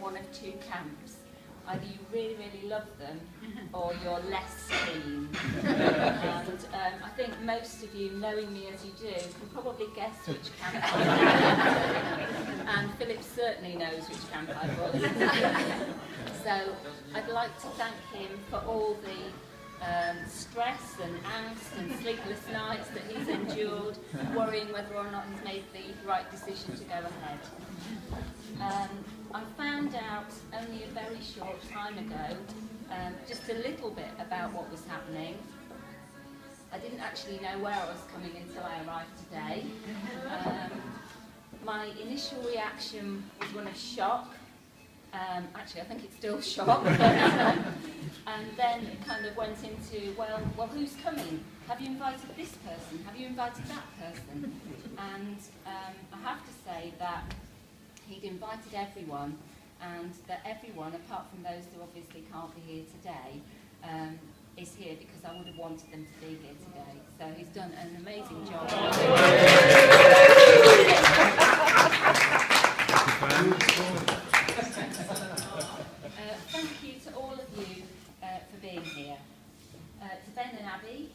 one of two camps. Either you really, really love them, or you're less keen. And I think most of you, knowing me as you do, can probably guess which camp I am. And Philip certainly knows which camp I was. So I'd like to thank him for all the stress and angst and sleepless nights that he's endured, worrying whether or not he's made the right decision to go ahead. I found out only a very short time ago just a little bit about what was happening. I didn't actually know where I was coming until I arrived today. My initial reaction was one of shock. Actually, I think it's still shock. And then it kind of went into, well, who's coming? Have you invited this person? Have you invited that person? And I have to say that he'd invited everyone, and that everyone, apart from those who obviously can't be here today, is here because I would have wanted them to be here today. So he's done an amazing job. Thank you to all of you for being here. To Ben and Abby,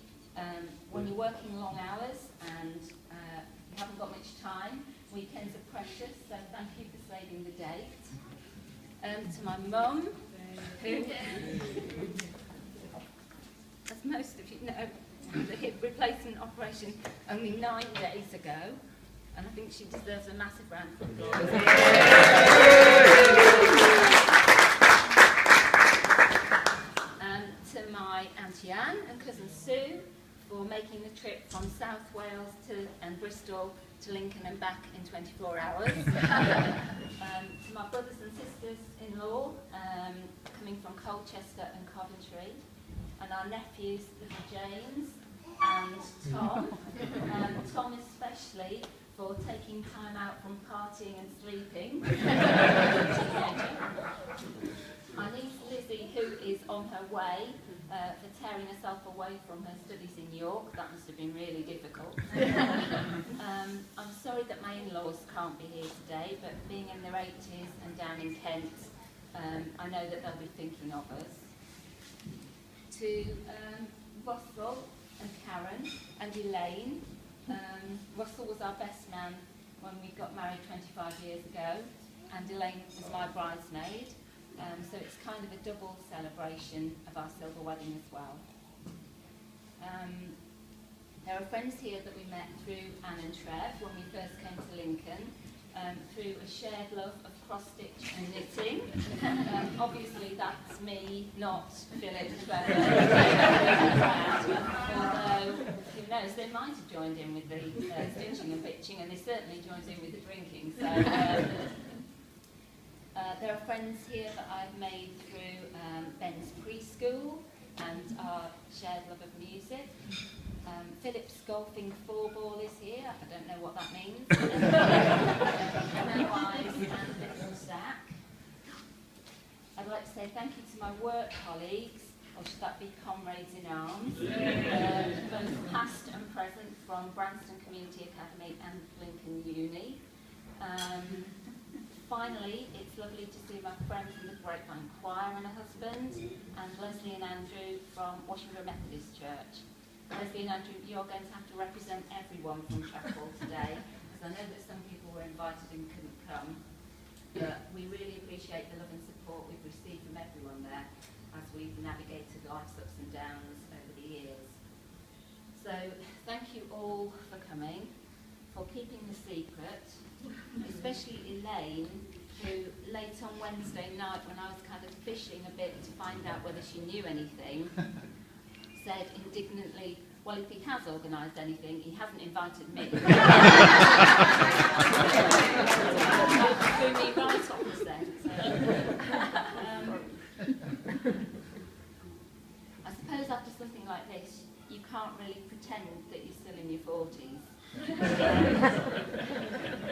when you're working long hours and you haven't got much time, weekends are precious, so thank you for saving the date. To my mum, who, as most of you know, had a hip replacement operation only 9 days ago, and I think she deserves a massive round of applause. To my Auntie Anne and cousin Sue for making the trip from South Wales and Bristol to Lincoln and back in 24 hours. To my brothers and sisters-in-law coming from Colchester and Coventry, and our nephews, little James and Tom. Tom especially for taking time out from partying and sleeping. My niece Lizzie, who is on her way, for tearing herself away from her studies in York. That must have been really difficult. I'm sorry that my in-laws can't be here today, but being in their 80s and down in Kent, I know that they'll be thinking of us. To Russell and Karen and Elaine. Russell was our best man when we got married 25 years ago, and Elaine was my bridesmaid. So it's kind of a double celebration of our silver wedding as well. There are friends here that we met through Anne and Trev when we first came to Lincoln, through a shared love of cross-stitch and knitting. Obviously that's me, not Philip Trevor. Although, who knows, they might have joined in with the stitching and pitching, and they certainly joined in with the drinking. So. There are friends here that I've made through Ben's preschool and our shared love of music. Philip's golfing 4-ball is here. I don't know what that means. Wise and little Zach. I'd like to say thank you to my work colleagues, or should that be comrades in arms, both past and present from Branston Community Academy and Lincoln Uni. Finally, it's lovely to see my friends from the Grapevine Choir and a husband, and Leslie and Andrew from Washington Methodist Church. Leslie and Andrew, you're going to have to represent everyone from Chapel today, because I know that some people were invited and couldn't come, but we really appreciate the love and support we've received from everyone there as we've navigated life's ups and downs over the years. So, thank you all for coming, for keeping the secret, especially Elaine, who late on Wednesday night, when I was kind of fishing a bit to find out whether she knew anything, said indignantly, well, if he has organised anything, he hasn't invited me. Threw me right off the set. I suppose after something like this, you can't really pretend that you're still in your 40s.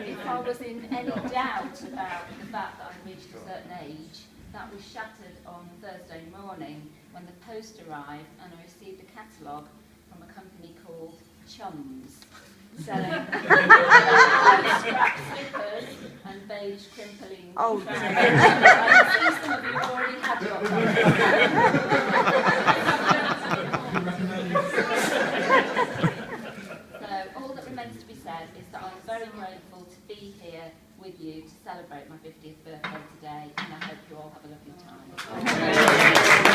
If I was in any doubt about the fact that I'd reached a certain age, that was shattered on Thursday morning when the post arrived and I received a catalogue from a company called Chums. selling scrap slippers and beige crimpling Oh, trousers. I see some of you have already had So all that remains to be said is that I'm very grateful to be here with you to celebrate my 50th birthday today, and I hope you all have a lovely time.